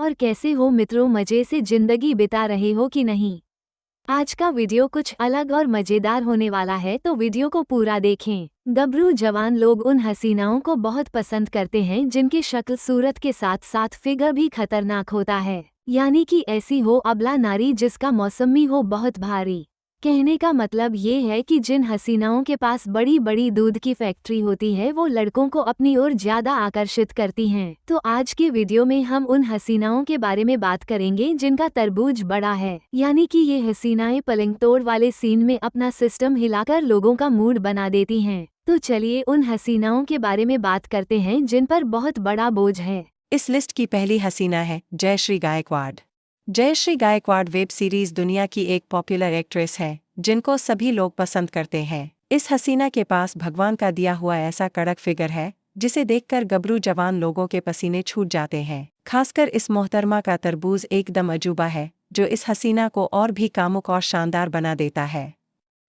और कैसे हो मित्रों, मजे से जिंदगी बिता रहे हो कि नहीं। आज का वीडियो कुछ अलग और मजेदार होने वाला है, तो वीडियो को पूरा देखें। गबरू जवान लोग उन हसीनाओं को बहुत पसंद करते हैं जिनकी शक्ल सूरत के साथ साथ फिगर भी खतरनाक होता है, यानी कि ऐसी हो अबला नारी जिसका मौसमी हो बहुत भारी। कहने का मतलब ये है कि जिन हसीनाओं के पास बड़ी बड़ी दूध की फैक्ट्री होती है वो लड़कों को अपनी ओर ज्यादा आकर्षित करती हैं। तो आज के वीडियो में हम उन हसीनाओं के बारे में बात करेंगे जिनका तरबूज बड़ा है, यानी कि ये हसीनाएं पलंग तोड़ वाले सीन में अपना सिस्टम हिलाकर लोगों का मूड बना देती हैं। तो चलिए उन हसीनाओं के बारे में बात करते हैं जिन पर बहुत बड़ा बोझ है। इस लिस्ट की पहली हसीना है जयश्री गायकवाड़। जयश्री गायकवाड़ वेब सीरीज दुनिया की एक पॉपुलर एक्ट्रेस है जिनको सभी लोग पसंद करते हैं। इस हसीना के पास भगवान का दिया हुआ ऐसा कड़क फिगर है जिसे देखकर गबरू जवान लोगों के पसीने छूट जाते हैं। खासकर इस मोहतरमा का तरबूज एकदम अजूबा है जो इस हसीना को और भी कामुक और शानदार बना देता है।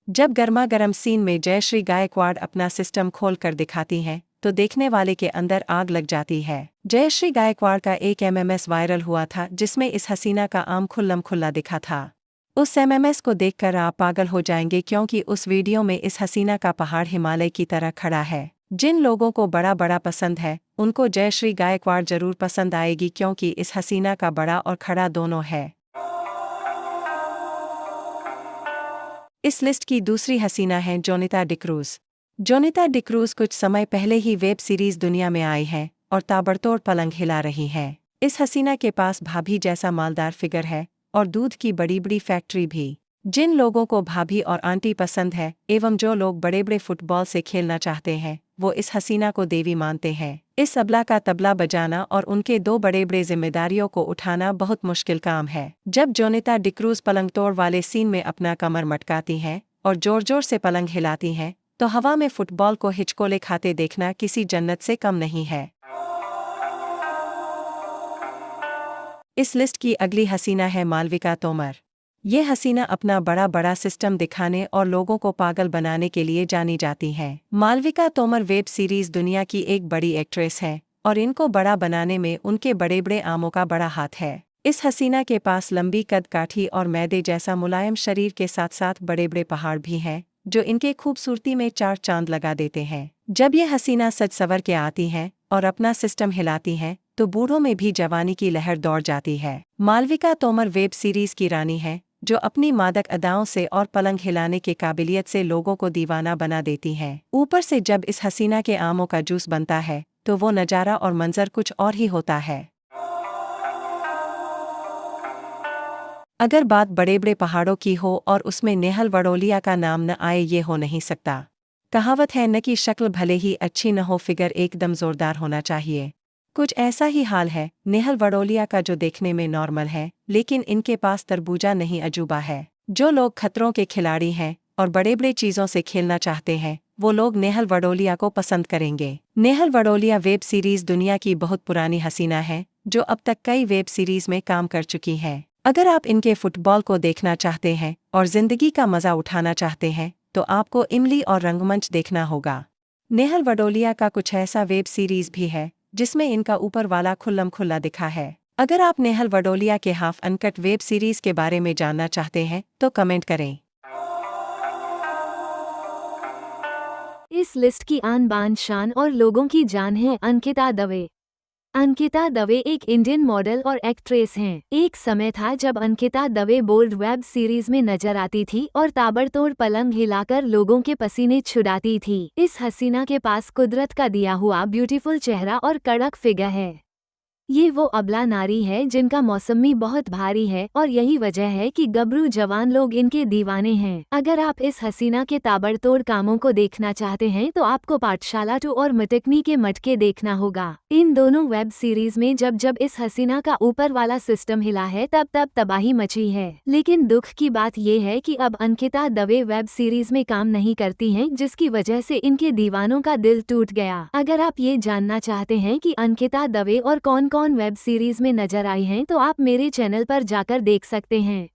जब गर्मा गर्म सीन में जयश्री गायकवाड़ अपना सिस्टम खोल कर दिखाती हैं तो देखने वाले के अंदर आग लग जाती है। जयश्री गायकवाड़ का एक एमएमएस वायरल हुआ था जिसमें इस हसीना का आम खुल्लम खुल्ला दिखा था। उस एमएमएस को देखकर आप पागल हो जाएंगे क्योंकि उस वीडियो में इस हसीना का पहाड़ हिमालय की तरह खड़ा है। जिन लोगों को बड़ा बड़ा पसंद है उनको जयश्री गायकवाड़ जरूर पसंद आएगी क्योंकि इस हसीना का बड़ा और खड़ा दोनों है। इस लिस्ट की दूसरी हसीना है जोनिता डिक्रूज। जोनिता डिक्रूज कुछ समय पहले ही वेब सीरीज दुनिया में आई है और ताबड़तोड़ पलंग हिला रही है। इस हसीना के पास भाभी जैसा मालदार फिगर है और दूध की बड़ी बड़ी फैक्ट्री भी। जिन लोगों को भाभी और आंटी पसंद है एवं जो लोग बड़े बड़े फुटबॉल से खेलना चाहते हैं वो इस हसीना को देवी मानते हैं। इस अबला का तबला बजाना और उनके दो बड़े बड़े जिम्मेदारियों को उठाना बहुत मुश्किल काम है। जब जोनिता डिक्रूज पलंग तोड़ वाले सीन में अपना कमर मटकाती हैं और जोर जोर से पलंग हिलाती हैं तो हवा में फुटबॉल को हिचकोले खाते देखना किसी जन्नत से कम नहीं है। इस लिस्ट की अगली हसीना है मालविका तोमर। ये हसीना अपना बड़ा बड़ा सिस्टम दिखाने और लोगों को पागल बनाने के लिए जानी जाती हैं। मालविका तोमर वेब सीरीज दुनिया की एक बड़ी एक्ट्रेस है और इनको बड़ा बनाने में उनके बड़े बड़े आमों का बड़ा हाथ है। इस हसीना के पास लंबी कद काठी और मैदे जैसा मुलायम शरीर के साथ साथ बड़े बड़े पहाड़ भी हैं जो इनके खूबसूरती में चार चांद लगा देते हैं। जब ये हसीना सज सवर के आती हैं और अपना सिस्टम हिलाती हैं तो बूढ़ों में भी जवानी की लहर दौड़ जाती है। मालविका तोमर वेब सीरीज की रानी है जो अपनी मादक अदाओं से और पलंग हिलाने के काबिलियत से लोगों को दीवाना बना देती हैं। ऊपर से जब इस हसीना के आमों का जूस बनता है तो वो नज़ारा और मंजर कुछ और ही होता है। अगर बात बड़े बड़े पहाड़ों की हो और उसमें नेहल वड़ोलिया का नाम न आए ये हो नहीं सकता। कहावत है न कि शक्ल भले ही अच्छी न हो फिगर एकदम जोरदार होना चाहिए। कुछ ऐसा ही हाल है नेहल वड़ोलिया का जो देखने में नॉर्मल है लेकिन इनके पास तरबूजा नहीं अजूबा है। जो लोग खतरों के खिलाड़ी हैं और बड़े बड़े चीज़ों से खेलना चाहते हैं वो लोग नेहल वड़ोलिया को पसंद करेंगे। नेहल वड़ोलिया वेब सीरीज दुनिया की बहुत पुरानी हसीना है जो अब तक कई वेब सीरीज में काम कर चुकी है। अगर आप इनके फुटबॉल को देखना चाहते हैं और जिंदगी का मजा उठाना चाहते हैं तो आपको इमली और रंगमंच देखना होगा। नेहल वड़ोलिया का कुछ ऐसा वेब सीरीज भी है जिसमें इनका ऊपर वाला खुल्लम खुल्ला दिखा है। अगर आप नेहल वड़ोलिया के हाफ अनकट वेब सीरीज के बारे में जानना चाहते हैं तो कमेंट करें। इस लिस्ट की आन बान शान और लोगों की जान है अंकिता दवे। अंकिता दवे एक इंडियन मॉडल और एक्ट्रेस हैं। एक समय था जब Ankita Dave bold web series में नजर आती थी और ताबड़तोड़ पलंग हिलाकर लोगों के पसीने छुड़ाती थी। इस हसीना के पास कुदरत का दिया हुआ ब्यूटीफुल चेहरा और कड़क फिगर है। ये वो अबला नारी है जिनका मौसमी बहुत भारी है और यही वजह है कि गबरू जवान लोग इनके दीवाने हैं। अगर आप इस हसीना के ताबड़तोड़ कामों को देखना चाहते हैं तो आपको पाठशाला 2 और मटकनी के मटके देखना होगा। इन दोनों वेब सीरीज में जब जब इस हसीना का ऊपर वाला सिस्टम हिला है तब तब तबाही मची है। लेकिन दुख की बात यह है कि अब अंकिता दवे वेब सीरीज में काम नहीं करती हैं जिसकी वजह से इनके दीवानों का दिल टूट गया। अगर आप ये जानना चाहते हैं कि अंकिता दवे और कौन कौन वेब सीरीज में नजर आई हैं तो आप मेरे चैनल पर जाकर देख सकते हैं।